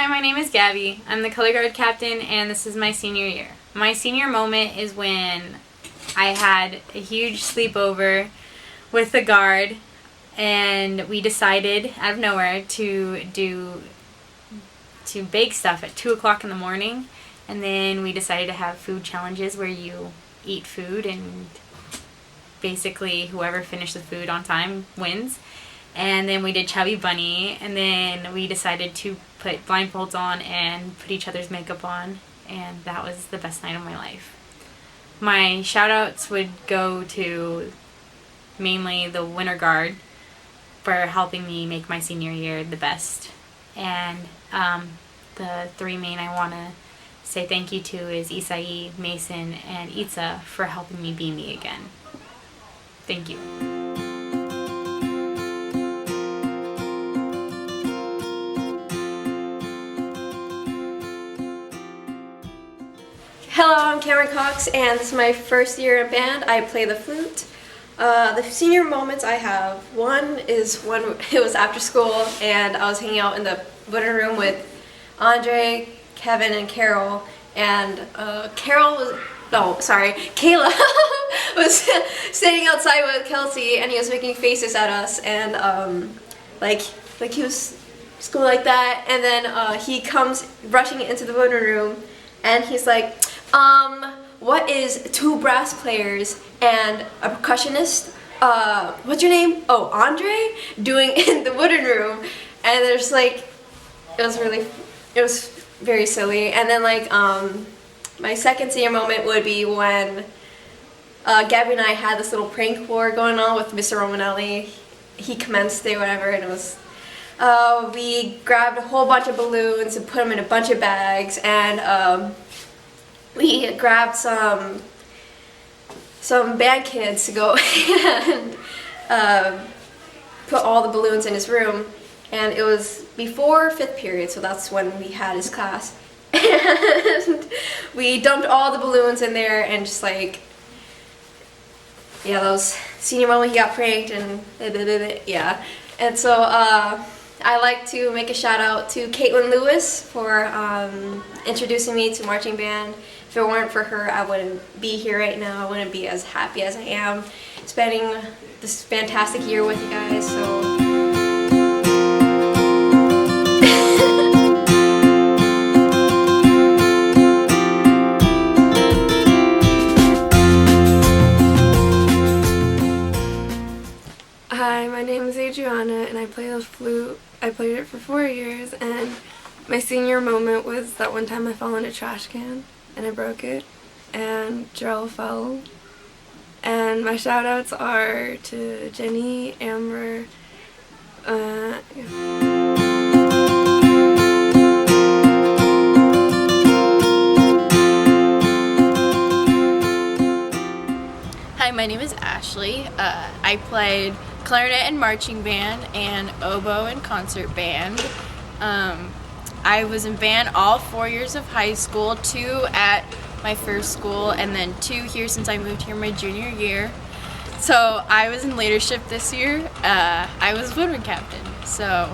Hi, my name is Gabby. I'm the color guard captain and this is my senior year. My senior moment is when I had a huge sleepover with the guard and we decided out of nowhere to bake stuff at 2 o'clock in the morning, and then we decided to have food challenges where you eat food and basically whoever finished the food on time wins. And then we did Chubby Bunny, and then we decided to put blindfolds on and put each other's makeup on, and that was the best night of my life. My shout-outs would go to mainly the Winter Guard for helping me make my senior year the best. And the three main I want to say thank you to is Isai, Mason, and Itza for helping me be me again. Thank you. Hello, I'm Cameron Cox, and this is my first year in band. I play the flute. The senior moments I have, one is when it was after school and I was hanging out in the living room with Andre, Kevin, and Carol, and Kayla was standing outside with Kelsey, and he was making faces at us, and like he was school like that, and then he comes rushing into the living room, and he's like, what is 2 brass players and a percussionist, what's your name? Oh, Andre, doing in the wooden room? And there's like, it was very silly. And then like, my second senior moment would be when Gabby and I had this little prank war going on with Mr. Romanelli. He commenced it, whatever, and it was, we grabbed a whole bunch of balloons and put them in a bunch of bags, and we grabbed some band kids to go and put all the balloons in his room, and it was before 5th period, so that's when we had his class, and we dumped all the balloons in there, and just like, yeah, that was senior moment. He got pranked, and yeah, and so I like to make a shout out to Caitlin Lewis for introducing me to marching band. If it weren't for her, I wouldn't be here right now. I wouldn't be as happy as I am spending this fantastic year with you guys. So. Hi, my name is Adriana and I play the flute. I played it for 4 years, and my senior moment was that one time I fell in a trash can and I broke it, and Jarrell fell. And my shout outs are to Jenny, Amber, Hi, my name is Ashley. I played clarinet and marching band and oboe and concert band. I was in band all 4 years of high school, 2 at my first school, and then 2 here since I moved here my junior year. So I was in leadership this year. I was woodwind captain, so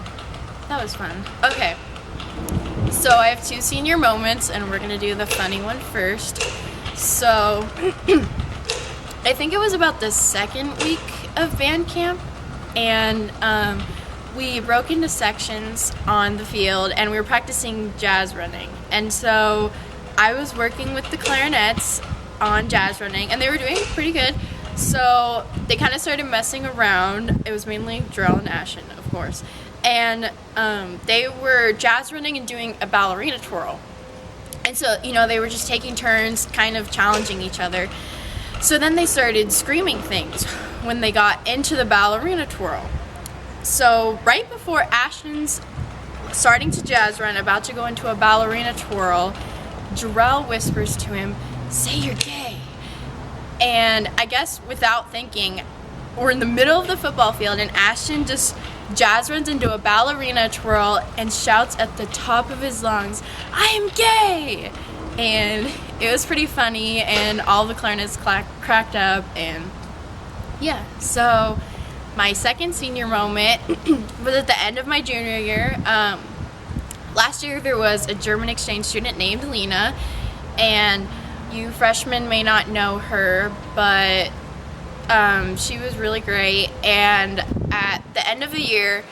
that was fun. Okay, so I have 2 senior moments, and we're gonna do the funny one first. So I think it was about the 2nd week of band camp, and we broke into sections on the field and we were practicing jazz running. And so I was working with the clarinets on jazz running, and they were doing pretty good. So they kind of started messing around. It was mainly Jarrell and Ashton, of course. And they were jazz running and doing a ballerina twirl. And so, you know, they were just taking turns, kind of challenging each other. So then they started screaming things when they got into the ballerina twirl. So right before Ashton's starting to jazz run, about to go into a ballerina twirl, Jarrell whispers to him, "Say you're gay." And I guess without thinking, we're in the middle of the football field and Ashton just jazz runs into a ballerina twirl and shouts at the top of his lungs, "I am gay!" And it was pretty funny, and all the clarinets cracked up, and yeah, so my second senior moment was at the end of my junior year. last year there was a German exchange student named Lena, and you freshmen may not know her, but she was really great. And at the end of the year,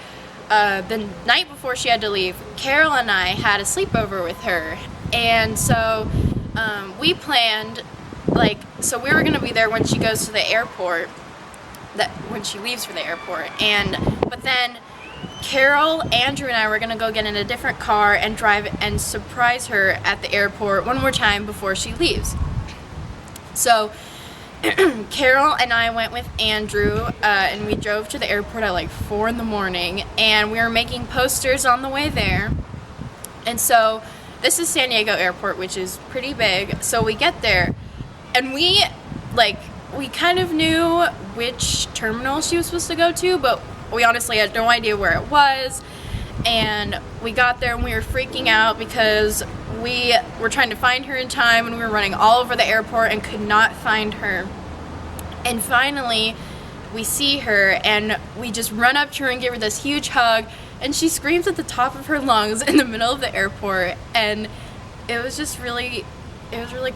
the night before she had to leave, Carol and I had a sleepover with her. And so we planned, so we were going to be there when she goes to the airport, when she leaves for the airport. But then Carol, Andrew, and I were going to go get in a different car and drive and surprise her at the airport one more time before she leaves. So Carol and I went with Andrew, and we drove to the airport at like 4 in the morning, and we were making posters on the way there. And so this is San Diego Airport, which is pretty big. So we get there, and we kind of knew which terminal she was supposed to go to, but we honestly had no idea where it was. And we got there and we were freaking out because we were trying to find her in time, and we were running all over the airport and could not find her. And finally we see her, and we just run up to her and give her this huge hug, and she screams at the top of her lungs in the middle of the airport. And it was just really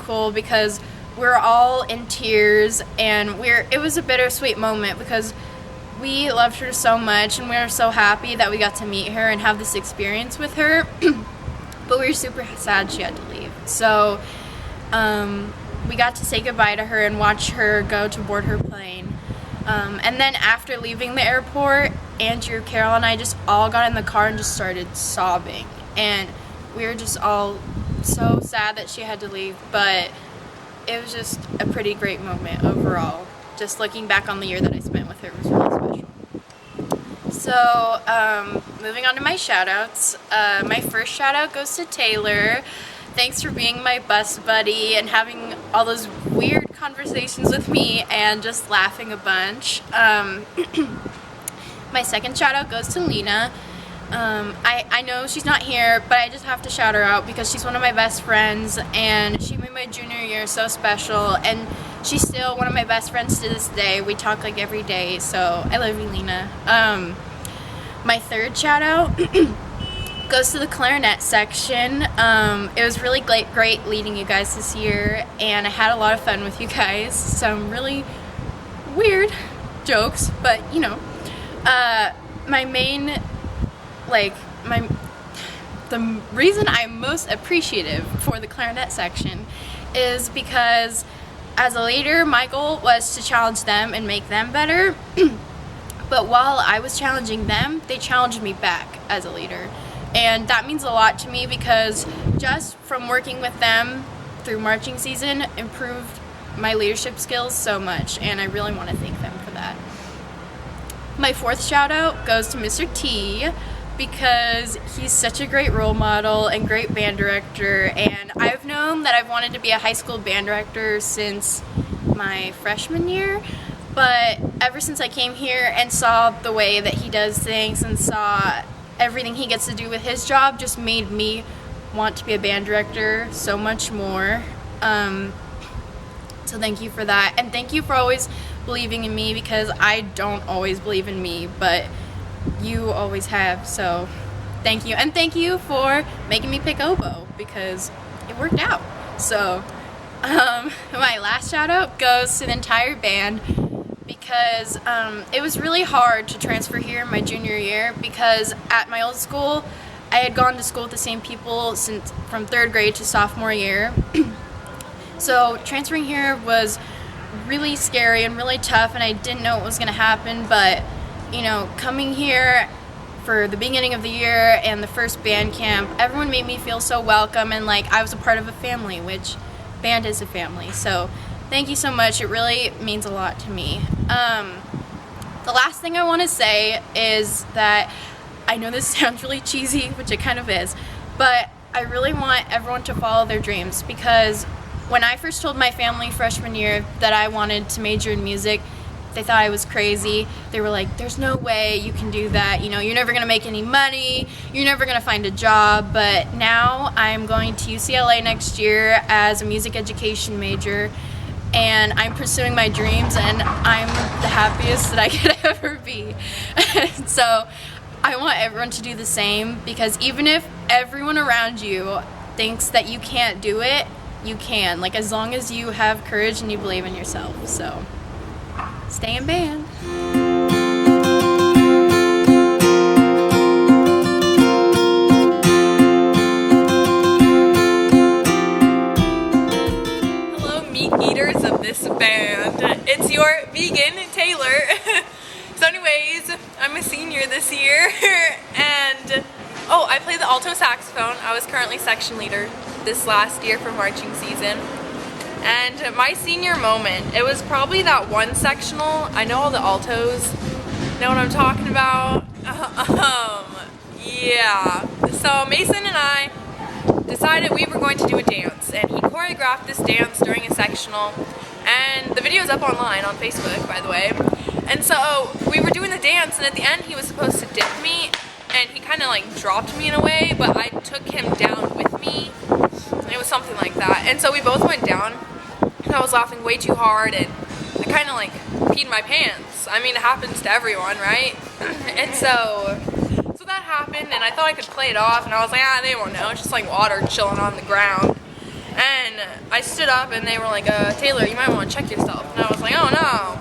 cool because we're all in tears, and it was a bittersweet moment because we loved her so much, and we were so happy that we got to meet her and have this experience with her. But we were super sad she had to leave. So we got to say goodbye to her and watch her go to board her plane. And then after leaving the airport, Andrew, Carol, and I just all got in the car and just started sobbing. And we were just all so sad that she had to leave, but it was just a pretty great moment overall. Just looking back on the year that I spent with her was really special. So, moving on to my shout-outs. My first shout-out goes to Taylor. Thanks for being my bus buddy and having all those weird conversations with me and just laughing a bunch. My second shout-out goes to Lena. I know she's not here, but I just have to shout her out because she's one of my best friends, and she made my junior year so special, and she's still one of my best friends to this day. We talk like every day, so I love you, Lena. My third shout out goes to the clarinet section. It was really great leading you guys this year, and I had a lot of fun with you guys. Some really weird jokes, but you know. My main, the reason I'm most appreciative for the clarinet section is because as a leader, my goal was to challenge them and make them better. But while I was challenging them, they challenged me back as a leader. And that means a lot to me because just from working with them through marching season improved my leadership skills so much, and I really want to thank them for that. My fourth shout out goes to Mr. T because he's such a great role model and great band director, and I've known that I've wanted to be a high school band director since my freshman year, but ever since I came here and saw the way that he does things and saw everything he gets to do with his job just made me want to be a band director so much more. So thank you for that, and thank you for always believing in me because I don't always believe in me, but you always have, so thank you. And thank you for making me pick oboe because it worked out. So my last shout out goes to the entire band because it was really hard to transfer here my junior year because at my old school I had gone to school with the same people since from 3rd grade to sophomore year. So transferring here was really scary and really tough, and I didn't know what was going to happen, but you know, coming here for the beginning of the year and the first band camp, everyone made me feel so welcome and like I was a part of a family, which band is a family. So thank you so much. It really means a lot to me. The last thing I want to say is that I know this sounds really cheesy, which it kind of is, but I really want everyone to follow their dreams because when I first told my family freshman year that I wanted to major in music, they thought I was crazy. They were like, there's no way you can do that. You know, you're never going to make any money. You're never going to find a job. But now I'm going to UCLA next year as a music education major, and I'm pursuing my dreams, and I'm the happiest that I could ever be. So I want everyone to do the same, because even if everyone around you thinks that you can't do it, you can. Like, as long as you have courage and you believe in yourself. So, stay in band. Hello, meat eaters of this band. It's your vegan, Taylor. So anyways, I'm a senior this year, and oh, I play the alto saxophone. I was currently section leader this last year for marching season. And my senior moment, it was probably that one sectional. I know all the altos know what I'm talking about. Yeah. So Mason and I decided we were going to do a dance, and he choreographed this dance during a sectional, and the video is up online on Facebook, by the way. And so we were doing the dance, and at the end he was supposed to dip me, and he kind of like dropped me in a way, but I took him down with me. It was something like that. And so we both went down, and I was laughing way too hard, and I kind of like peed my pants. I mean, it happens to everyone, right? And so that happened, and I thought I could play it off, and I was like, they won't know. It's just like water chilling on the ground. And I stood up, and they were like, Taylor, you might want to check yourself. And I was like, oh no.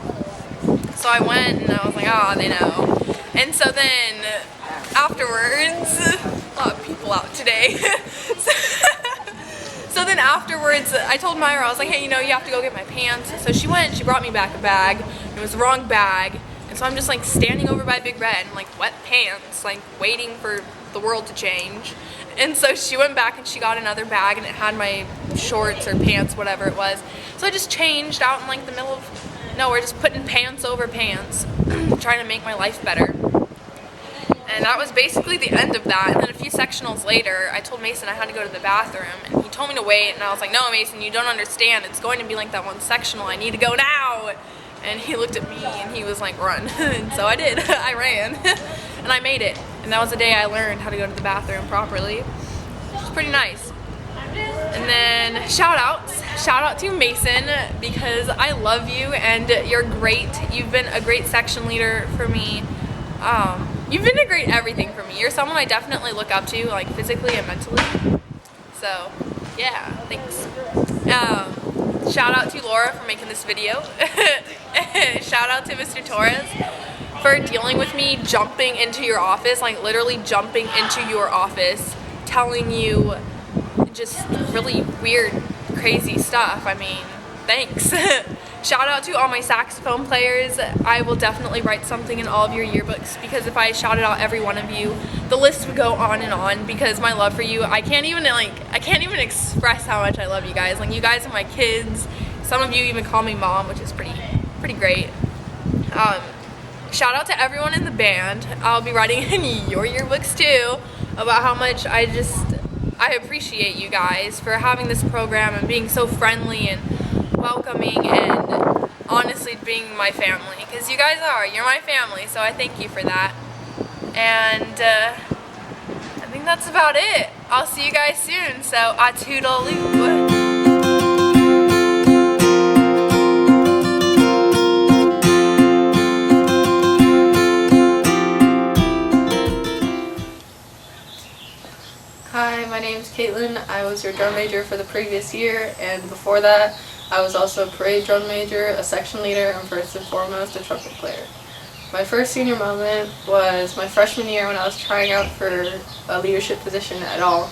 So I went, and I was like, they know. And so then afterwards, a lot of people out today. So then afterwards, I told Myra, I was like, hey, you have to go get my pants. So she went, and she brought me back a bag. It was the wrong bag. And so I'm just like standing over by Big Red in like wet pants, like waiting for the world to change. And so she went back and she got another bag, and it had my shorts or pants, whatever it was. So I just changed out in like the middle of nowhere, just putting pants over pants, trying to make my life better. And that was basically the end of that. And then a few sectionals later, I told Mason I had to go to the bathroom, and he told me to wait, and I was like, no, Mason, you don't understand. It's going to be like that one sectional. I need to go now. And he looked at me, and he was like, run. And so I did. I ran. And I made it. And that was the day I learned how to go to the bathroom properly. It was pretty nice. And then shout out to Mason, because I love you, and you're great. You've been a great section leader for me. You've been a great everything for me. You're someone I definitely look up to, like physically and mentally. So yeah, thanks. Shout out to Laura for making this video. Shout out to Mr. Torres for dealing with me jumping into your office, like literally jumping into your office, telling you just really weird, crazy stuff. I mean, thanks. Shout out to all my saxophone players. I will definitely write something in all of your yearbooks, because if I shouted out every one of you, the list would go on and on, because my love for you, I can't even express how much I love you guys. Like, you guys are my kids. Some of you even call me mom, which is pretty great. Shout out to everyone in the band. I'll be writing in your yearbooks too about how much I appreciate you guys for having this program and being so friendly and welcoming, and honestly being my family, because you guys you're my family, so I thank you for that. And I think that's about it. I'll see you guys soon, so a toodaloo. Hi, my name's Caitlin. I was your drum major for the previous year, and before that I was also a parade drum major, a section leader, and first and foremost a trumpet player. My first senior moment was my freshman year when I was trying out for a leadership position at all.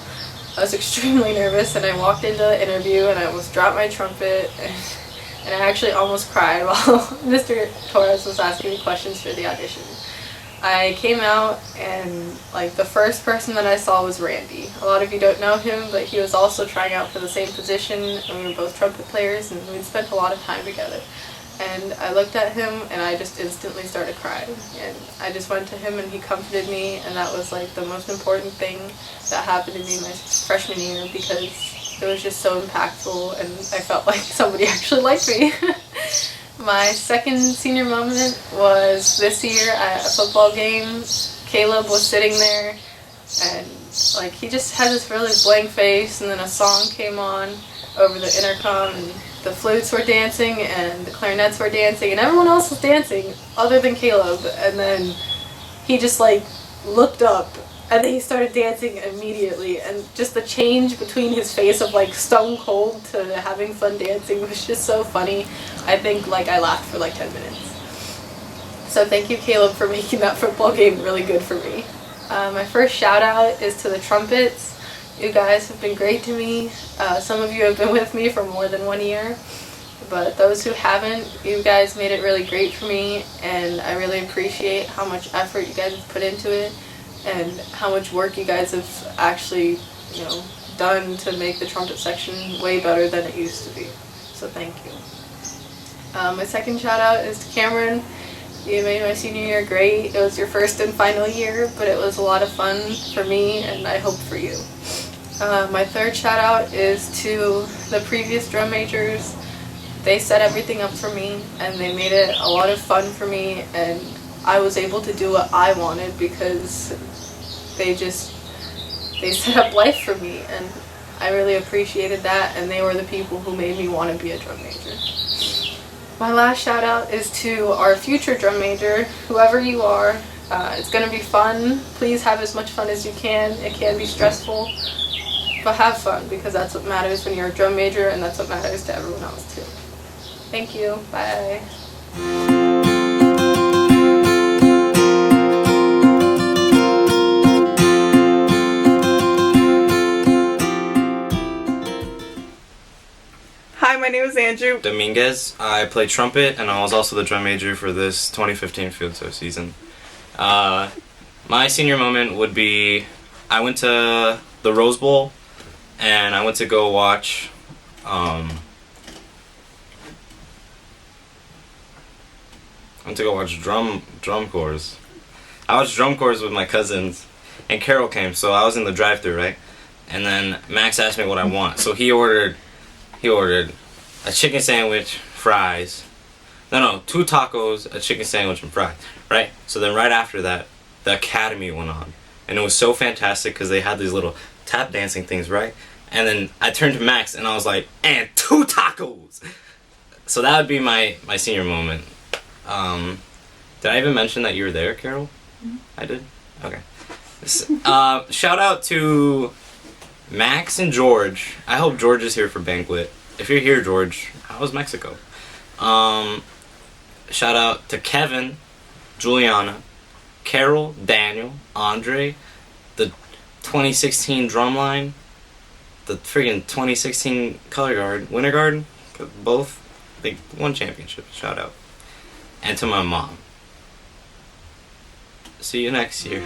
I was extremely nervous, and I walked into the interview and I almost dropped my trumpet, and I actually almost cried while Mr. Torres was asking me questions for the audition. I came out, and like the first person that I saw was Randy. A lot of you don't know him, but he was also trying out for the same position, and we were both trumpet players, and we'd spent a lot of time together. And I looked at him, and I just instantly started crying. And I just went to him, and he comforted me, and that was like the most important thing that happened to me my freshman year, because it was just so impactful, and I felt like somebody actually liked me. My second senior moment was this year at a football game. Caleb was sitting there, and like he just had this really blank face, and then a song came on over the intercom, and the flutes were dancing and the clarinets were dancing and everyone else was dancing other than Caleb, and then he just like looked up, and then he started dancing immediately, and just the change between his face of like stone cold to having fun dancing was just so funny. I think like I laughed for like 10 minutes. So thank you, Caleb, for making that football game really good for me. My first shout out is to the trumpets. You guys have been great to me. Some of you have been with me for more than 1 year, but those who haven't, you guys made it really great for me, and I really appreciate how much effort you guys have put into it and how much work you guys have actually, done to make the trumpet section way better than it used to be. So thank you. My second shout out is to Cameron. You made my senior year great. It was your first and final year, but it was a lot of fun for me, and I hope for you. My third shout out is to the previous drum majors. They set everything up for me, and they made it a lot of fun for me, and I was able to do what I wanted because they set up life for me, and I really appreciated that, and they were the people who made me want to be a drum major. My last shout out is to our future drum major, whoever you are. It's going to be fun. Please have as much fun as you can. It can be stressful, but have fun, because that's what matters when you're a drum major, and that's what matters to everyone else too. Thank you. Bye. Hi, my name is Andrew Dominguez. I play trumpet, and I was also the drum major for this 2015 FUHS season. My senior moment would be I went to the Rose Bowl, and I went to go watch drum corps. I watched drum corps with my cousins, and Carol came, so I was in the drive-thru, right? And then Max asked me what I want, so he ordered a chicken sandwich, fries. No, 2 tacos, a chicken sandwich, and fries, right? So then right after that, the Academy went on, and it was so fantastic because they had these little tap dancing things, right? And then I turned to Max, and I was like, and 2 tacos! So that would be my senior moment. Did I even mention that you were there, Carol? Mm-hmm. I did? Okay. Shout out to Max and George. I hope George is here for banquet. If you're here, George, how was Mexico? Shout out to Kevin, Juliana, Carol, Daniel, Andre, the 2016 drumline, the friggin' 2016 color guard, winter guard, both, they won championships. Shout out. And to my mom. See you next year.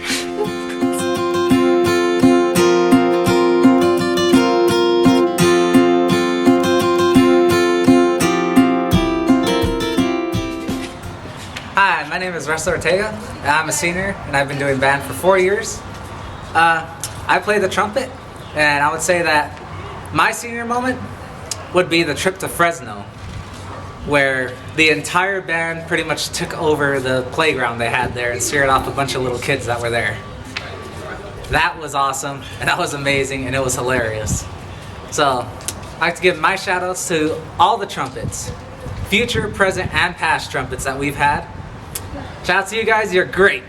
Hi, my name is Russell Ortega, and I'm a senior, and I've been doing band for 4 years. I play the trumpet, and I would say that my senior moment would be the trip to Fresno, where the entire band pretty much took over the playground they had there and scared off a bunch of little kids that were there. That was awesome, and that was amazing, and it was hilarious. So, I'd like to give my shout outs to all the trumpets, future, present, and past trumpets that we've had. Shout out to you guys, you're great.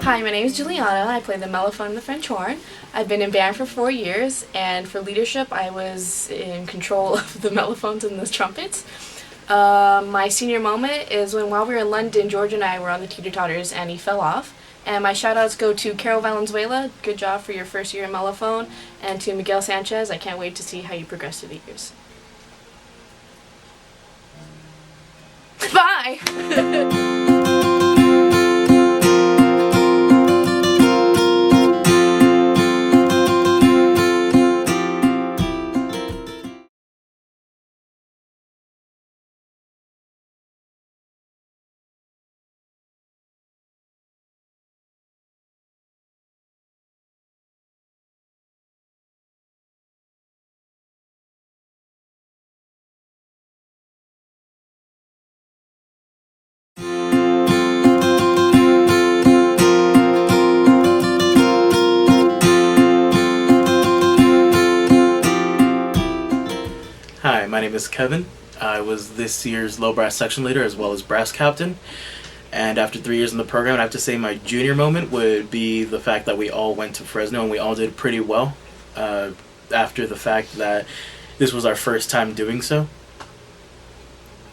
Hi, my name is Juliana. I play the mellophone and the French horn. I've been in band for 4 years, and for leadership I was in control of the mellophones and the trumpets. My senior moment is when, while we were in London, George and I were on the teeter-totters and he fell off. And my shout-outs go to Carol Valenzuela, good job for your first year in mellophone, and to Miguel Sanchez, I can't wait to see how you progress through the years. Bye! is Kevin. I was this year's low brass section leader as well as brass captain. And after 3 years in the program, I have to say my junior moment would be the fact that we all went to Fresno and we all did pretty well after the fact that this was our first time doing so.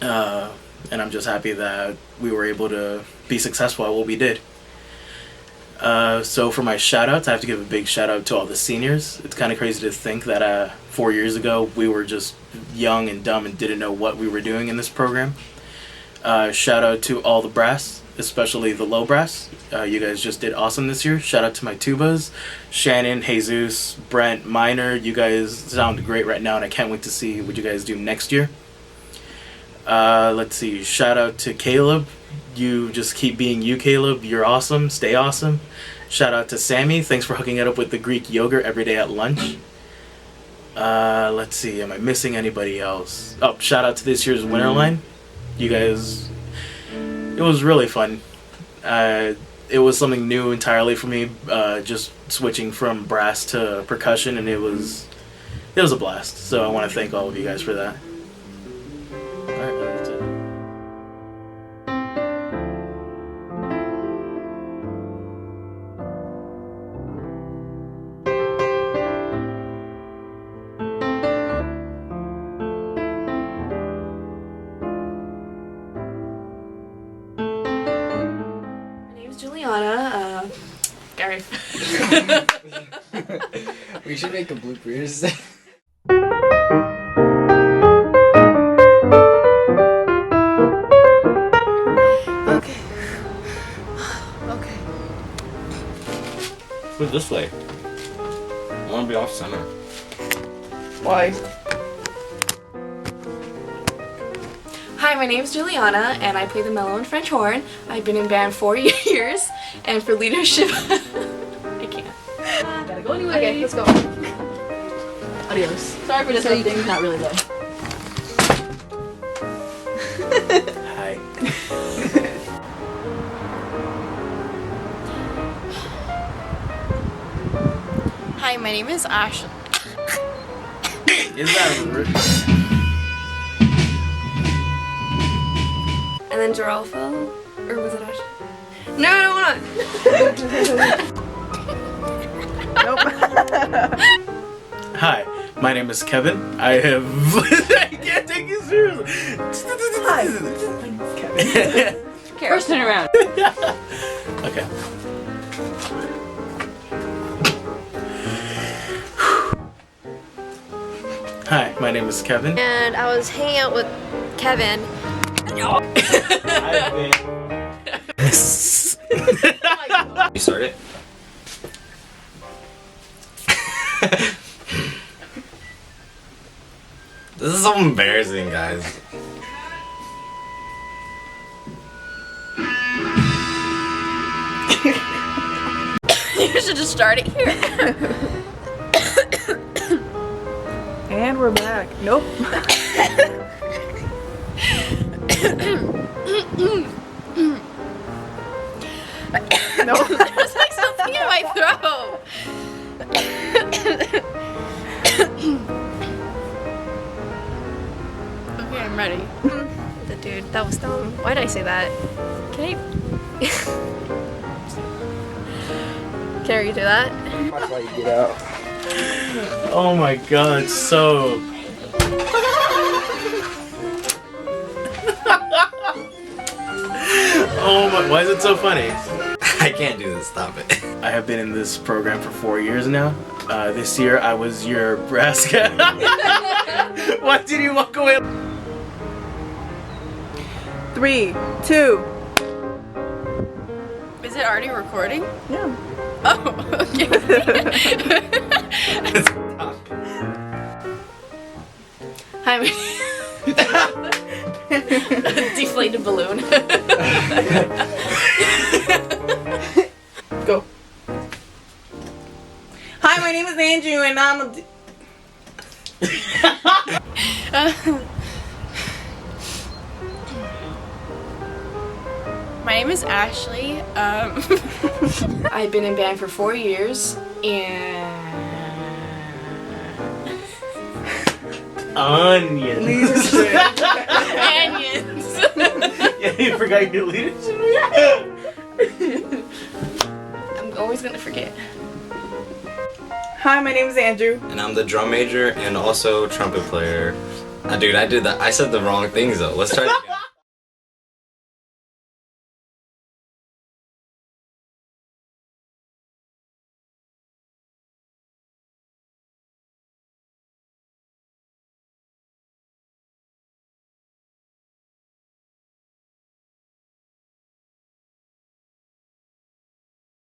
And I'm just happy that we were able to be successful at what we did. So for my shout-outs, I have to give a big shout-out to all the seniors. It's kind of crazy to think that 4 years ago, we were just young and dumb and didn't know what we were doing in this program. Shout-out to all the brass, especially the low brass. You guys just did awesome this year. Shout-out to my tubas, Shannon, Jesus, Brent, Minor. You guys sound great right now, and I can't wait to see what you guys do next year. Let's see. Shout-out to Caleb. You just keep being you, Caleb. You're awesome. Stay awesome. Shout out to Sammy. Thanks for hooking it up with the Greek yogurt every day at lunch. Let's see. Am I missing anybody else? Oh, shout out to this year's winter line. You guys, it was really fun. It was something new entirely for me. Just switching from brass to percussion, and it was a blast. So I want to thank all of you guys for that. All right, that's it. Juliana, Gary. We should make a bloopers. Okay. Okay. Move this way. I want to be off center. Why? Hi, my name is Juliana, and I play the mellow and French horn. I've been in band 4 years, and for leadership, I can't. Gotta go anyway. Okay, let's go. Adios. Sorry for disrupting. Not really though. Hi. Hi, my name is Ashley. Is that rude? And then Jarrell fell? Or was it Ash? No, I don't want to. Hi, my name is Kevin. I have. I can't take you seriously. Hi, my name is Kevin. First turn around. Okay. Hi, my name is Kevin. And I was hanging out with Kevin. You start it? This is so embarrassing, guys. You should just start it here. And we're back. Nope. No. There's like something in my throat. Okay, I'm ready. Dude, that was dumb. Why did I say that? Can I? Can I redo that? Watch while you get out. Oh my god, so. Oh my, why is it so funny? I can't do this, stop it. I have been in this program for 4 years now. This year I was your brass guy. Why did you walk away? 3, 2. Is it already recording? Yeah. Oh, okay. Hi, my deflated balloon. Go. Hi, my name is Andrew, and I'm a. My name is Ashley. I've been in band for 4 years, and Onions. Onions. Yeah, you forgot your leadership. I'm always gonna forget. Hi, my name is Andrew. And I'm the drum major and also trumpet player. Dude, I said the wrong things though. Let's try it again.